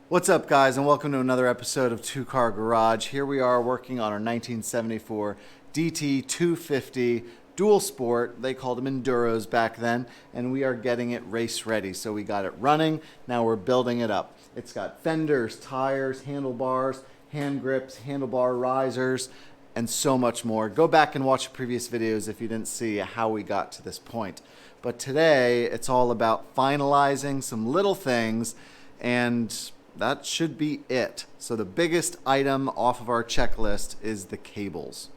What's up, guys, and welcome to another episode of Two Car Garage. Here we are working on our 1974 DT250 dual sport. They called them Enduros back then, and we are getting it race ready. So we got it running, now we're building it up. It's got fenders, tires, handlebars, hand grips, handlebar risers, and so much more. Go back and watch the previous videos if you didn't see how we got to this point. But today, it's all about finalizing some little things, and that should be it. So the biggest item off of our checklist is the cables.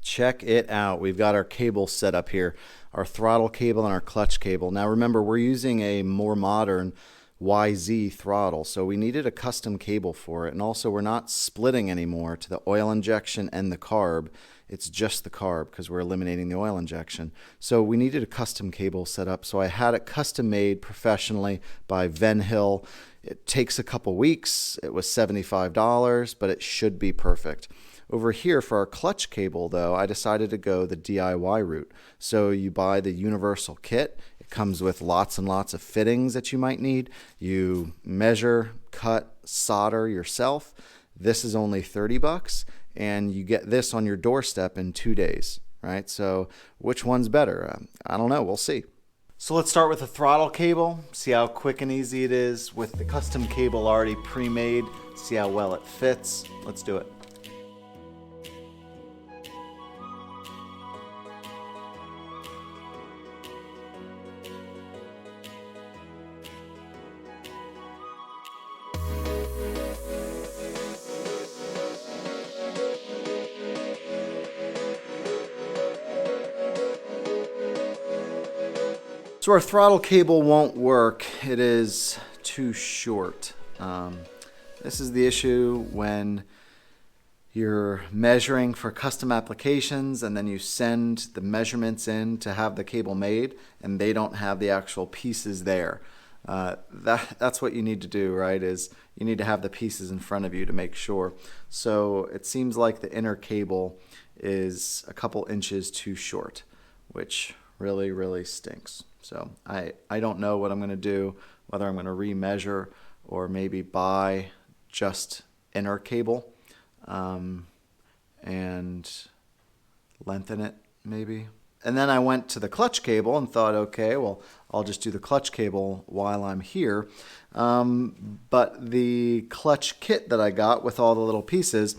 Check it out. We've got our cable set up here, our throttle cable and our clutch cable. Now remember, we're using a more modern YZ throttle, so we needed a custom cable for it. And also, we're not splitting anymore to the oil injection and the carb. It's just the carb because we're eliminating the oil injection. So we needed a custom cable set up. So I had it custom made professionally by Venhill. It takes a couple weeks. It was $75, but it should be perfect. Over here for our clutch cable, though, I decided to go the DIY route. So you buy the universal kit. It comes with lots and lots of fittings that you might need. You measure, cut, solder yourself. This is only $30, and you get this on your doorstep in 2 days, right? So which one's better? I don't know. We'll see. So let's start with the throttle cable, see how quick and easy it is with the custom cable already pre-made, see how well it fits. Let's do it. So our throttle cable won't work. It is too short. This is the issue when you're measuring for custom applications and then you send the measurements in to have the cable made and they don't have the actual pieces there. That's what you need to do, right? Is you need to have the pieces in front of you to make sure. So it seems like the inner cable is a couple inches too short, which really stinks. So I don't know what I'm going to do, whether I'm going to remeasure or maybe buy just inner cable and lengthen it maybe. And then I went to the clutch cable and thought, okay, well, I'll just do the clutch cable while I'm here. But the clutch kit that I got with all the little pieces,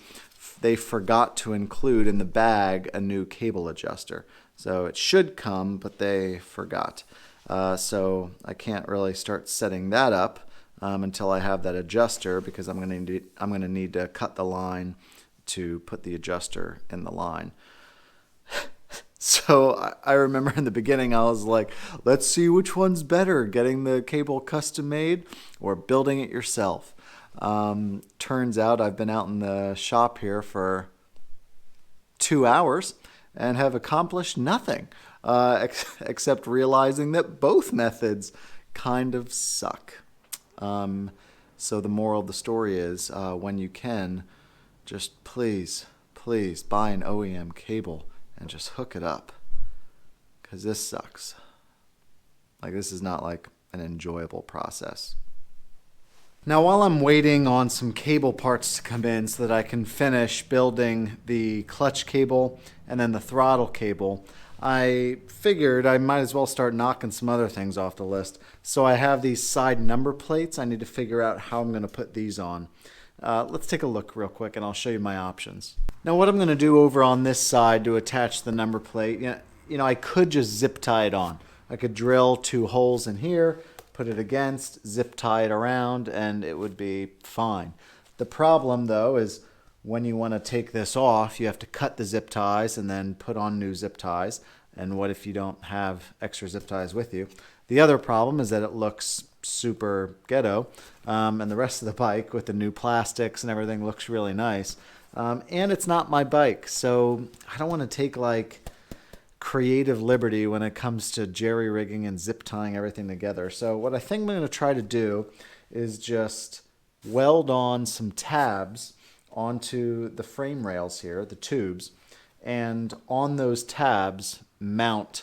they forgot to include in the bag a new cable adjuster. So it should come, but they forgot. So I can't really start setting that up until I have that adjuster, because I'm going to need to cut the line to put the adjuster in the line. So I remember in the beginning I was like, let's see which one's better, getting the cable custom made or building it yourself. Turns out I've been out in the shop here for 2 hours and have accomplished nothing except realizing that both methods kind of suck. So the moral of the story is, when you can, just please buy an OEM cable and just hook it up, because this sucks. Like, this is not like an enjoyable process. Now, while I'm waiting on some cable parts to come in so that I can finish building the clutch cable and then the throttle cable, I figured I might as well start knocking some other things off the list. So I have these side number plates. I need to figure out how I'm going to put these on. Let's take a look real quick and I'll show you my options. Now, what I'm going to do over on this side to attach the number plate, I could just zip tie it on. I could drill 2 holes in here, put it against, zip tie it around, and it would be fine. The problem, though, is when you want to take this off, you have to cut the zip ties and then put on new zip ties. And what if you don't have extra zip ties with you? The other problem is that it looks super ghetto, and the rest of the bike with the new plastics and everything looks really nice. And it's not my bike, so I don't want to take like creative liberty when it comes to jerry rigging and zip tying everything together. So what I think I'm going to try to do is just weld on some tabs onto the frame rails here, the tubes, and on those tabs mount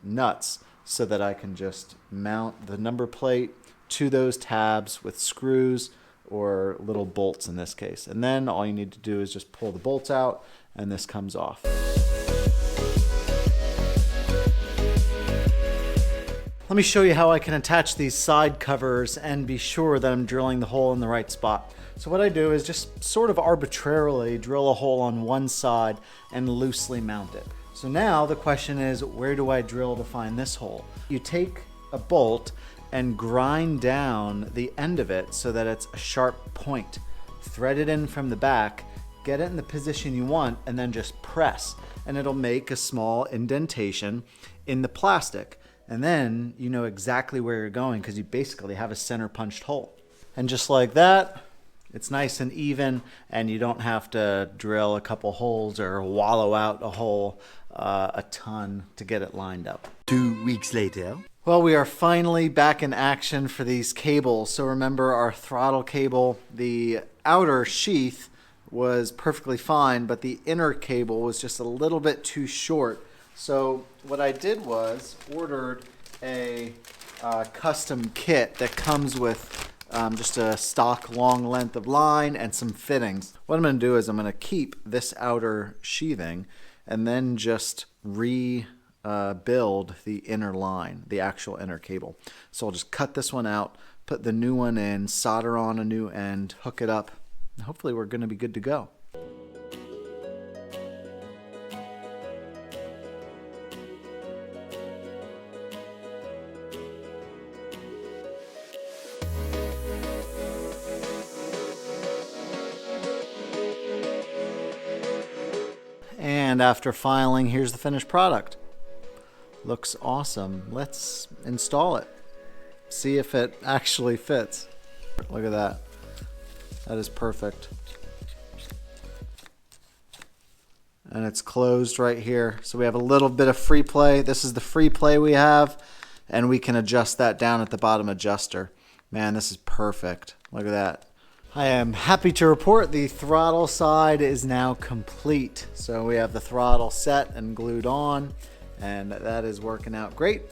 nuts so that I can just mount the number plate to those tabs with screws or little bolts in this case. And then all you need to do is just pull the bolts out and this comes off. Let me show you how I can attach these side covers and be sure that I'm drilling the hole in the right spot. So what I do is just sort of arbitrarily drill a hole on one side and loosely mount it. So now the question is, where do I drill to find this hole? You take a bolt and grind down the end of it so that it's a sharp point. Thread it in from the back, get it in the position you want, and then just press. And it'll make a small indentation in the plastic. And then you know exactly where you're going because you basically have a center punched hole. And just like that, it's nice and even, and you don't have to drill a couple holes or wallow out a hole a ton to get it lined up. 2 weeks later. Well, we are finally back in action for these cables. So remember our throttle cable, the outer sheath was perfectly fine, but the inner cable was just a little bit too short. So what I did was ordered a custom kit that comes with just a stock long length of line and some fittings. What I'm going to do is I'm going to keep this outer sheathing and then just rebuild the inner line, the actual inner cable. So I'll just cut this one out, put the new one in, solder on a new end, hook it up, and hopefully we're going to be good to go. And after filing, here's the finished product. Looks awesome. Let's install it. See if it actually fits. Look at that. That is perfect. And it's closed right here. So we have a little bit of free play. This is the free play we have. And we can adjust that down at the bottom adjuster. Man, this is perfect. Look at that. I am happy to report the throttle side is now complete. So we have the throttle set and glued on, and that is working out great.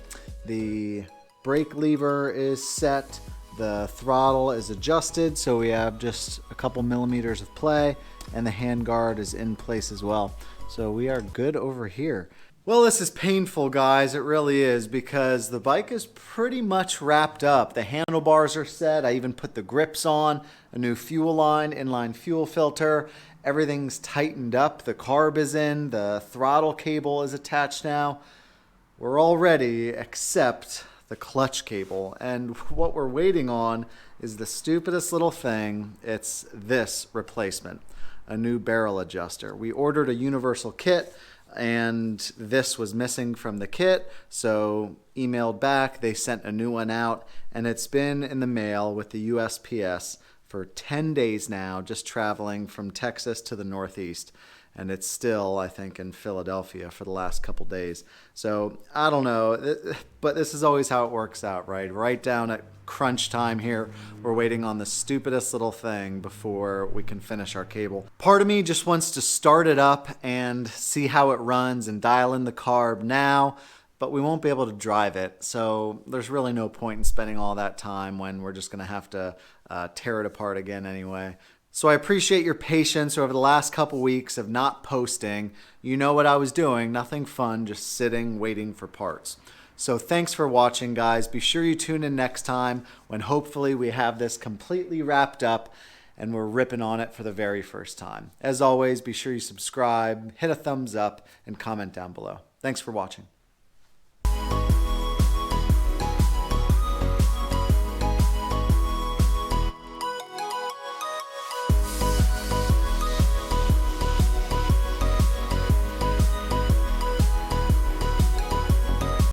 The brake lever is set, the throttle is adjusted, so we have just a couple millimeters of play, and the handguard is in place as well. So we are good over here. Well, this is painful, guys. It really is, because the bike is pretty much wrapped up. The handlebars are set. I even put the grips on, a new fuel line, inline fuel filter. Everything's tightened up. The carb is in. The throttle cable is attached now. We're all ready except the clutch cable. And what we're waiting on is the stupidest little thing. It's this replacement, a new barrel adjuster. We ordered a universal kit, and this was missing from the kit, so emailed back, they sent a new one out, and it's been in the mail with the USPS for 10 days now, just traveling from Texas to the Northeast, and it's still, I think, in Philadelphia for the last couple days. So I don't know, but this is always how it works out, right? Right down at crunch time here, we're waiting on the stupidest little thing before we can finish our cable. Part of me just wants to start it up and see how it runs and dial in the carb now, but we won't be able to drive it. So there's really no point in spending all that time when we're just gonna have to tear it apart again anyway. So I appreciate your patience over the last couple weeks of not posting. You know what I was doing, nothing fun, just sitting, waiting for parts. So thanks for watching, guys. Be sure you tune in next time when hopefully we have this completely wrapped up and we're ripping on it for the very first time. As always, be sure you subscribe, hit a thumbs up, and comment down below. Thanks for watching.